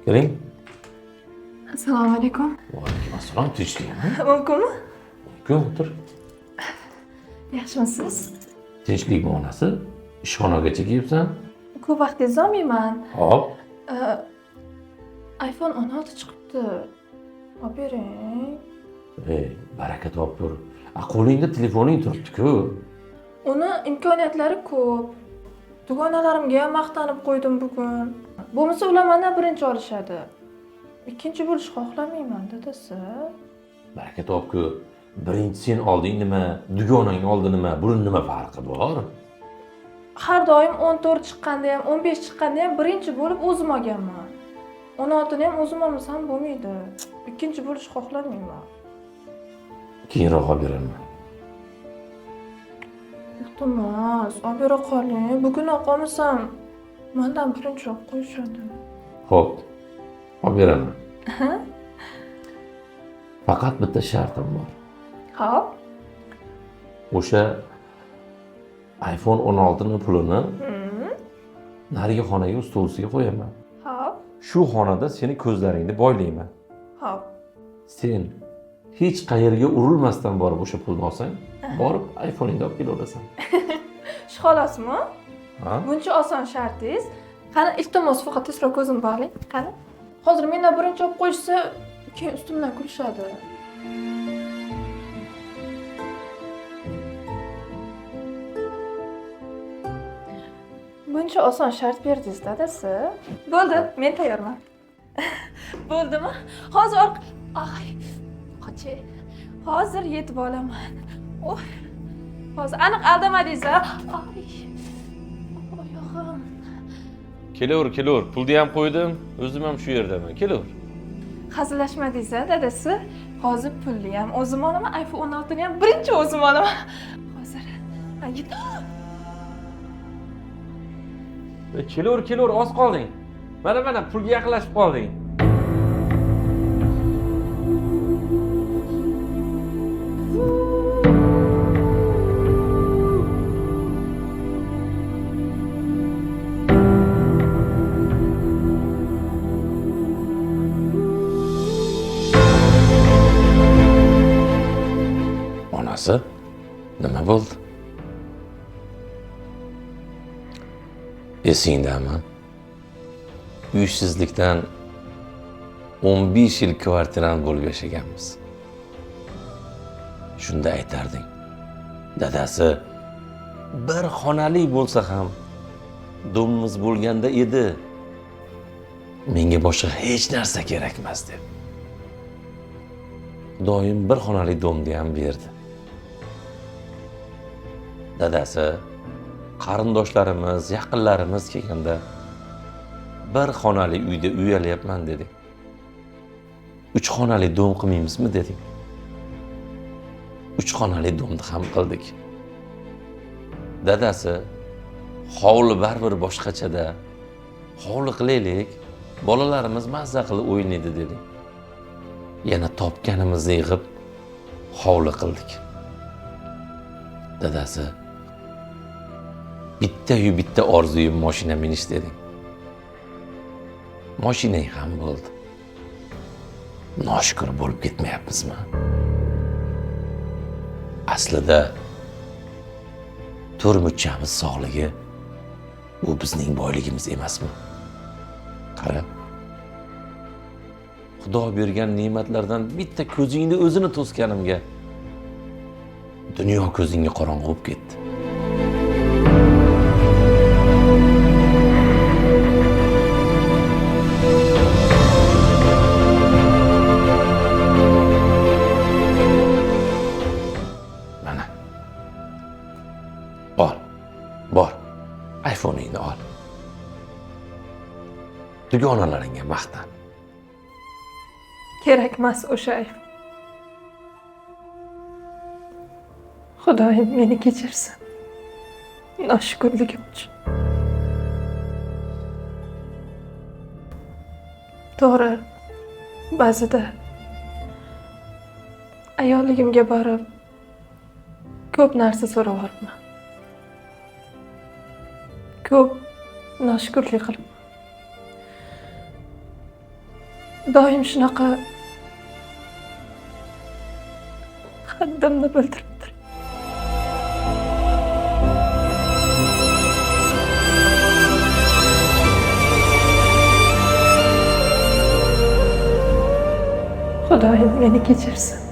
Kiring. Assalomu alaykum. Va alaykum assalom, tinchlikmi? Mumkinmi? Ko'p o'tir. Yaxshimisiz? Tinchlikmi onasi? Ishxonagacha kelibsan? Ko'p vaqtingizni olmayman. Hop. iPhone 16 chiqibdi. Olib bering. Baraka topgur. Qo'lingda telefoning turibdi-ku. Uni imkoniyatlari ko'p. Dugonalarimga ham maqtanib qo'ydim bugun. Bo'lmasa ular mendan birinchi olishadi. Ikkinchi bo'lishni xohlamayman, dadasi. Baraka topgur. Birinchi sen olding nima, dugonang oldi nima? Buning nima farqi bor? Har doim 14 chiqqanda ham, 15 chiqqanda ham birinchi bo'lib o'zim olganman. 16 ni ham o'zim olmasam bo'lmaydi. Ikkinchi bo'lishni xohlamayman. Keyinroq olib beraman. Iltimos, olib bera qoling. Bugun olmasam, mendan birinchi olib qo'yishadi. Xo'p. Olib beraman. Faqat bitta shartim bor. Hop. O'sha iPhone 16 ning pulini narigi xonaga ustol ustiga qo'yaman. Hop. Shu xonada seni ko'zlaringni boylayman. Hop. Sen hech qayerga urilmasdan borib o'sha pulni olsang, borib iPhone'ingni olib kelaverasan. Shu xolasmi? Ha? Buncha oson shartingiz. Qani iltimos faqat tezroq ko'zimni bog'lang. Qani. Hozir mendan birinchi olib qo'yishsa, keyin ustimdan kulishadi. Buncha oson shart berdingiz, dadasi. Bo'ldi, men tayyorman. Bo'ldimi? Hozir ay, qochi. Hozir yetib olaman. Oh. Hozir aniq aldamadingiz, a? Ay. Oyog'im. Kelaver. Pulni ham qo'ydim. O'zim ham shu yerdaman. Kelaver. Hazillashmadingiz, a, dadasi? Hozir pulni ham o'zim olaman, iPhone 16 ni ham birinchi o'zim olaman. Hozir. Kelaver, oz qolding. Mana pulga yaqinlashib qolding. Onasi, nima bo'ldi? Esingdami? Uysizlikdan 15 yil kvartirani bo'lib yashaganmiz. Shunda aytarding. Dadasi, bir xonali bo'lsa ham domimiz bo'lganda edi. Menga boshqa hech narsa kerak emas deb. Doim bir xonali domni ham berdi. Dadasi, qarindoshlarimiz, yaqinlarimiz kelganda bir xonali uyda uyalyapman dedik. 3 xonali dom qilmaymizmi dedik. 3 xonali domni ham qildik. Dadasi, hovli baribir boshqachada. Hovli qilaylik, bolalarimiz mazza qilib o'ynaydi dedik. Yana topganimizni yig'ib hovli qildik. Dadasi, bitta orzuyim mashina minish dedik. Mashinang ham bo'ldi. Noshukr bo'lib ketmayapmizmi? Aslida turmuchamiz sog'ligi bu bizning boyligimiz emasmi? Qara. Xudo bergan ne'matlardan bitta ko'zingni o'zini to'sganimga dunyo ko'zingga qorong'u bo'lib ketdi. Mana. Bor. iPhone'ingni ol. Dugonalaringga maqtan. Kerak emas o'sha iPhone. Xudoyim meni kechirsin. Noshukrligim uchun. To'g'ri, ba'zida ayolligimga borib ko'p narsa so'rayapman. Ko'p noshukrlik qilib. doim shunaqa haddimni bildirib tur. Xudoyim meni kechirsin.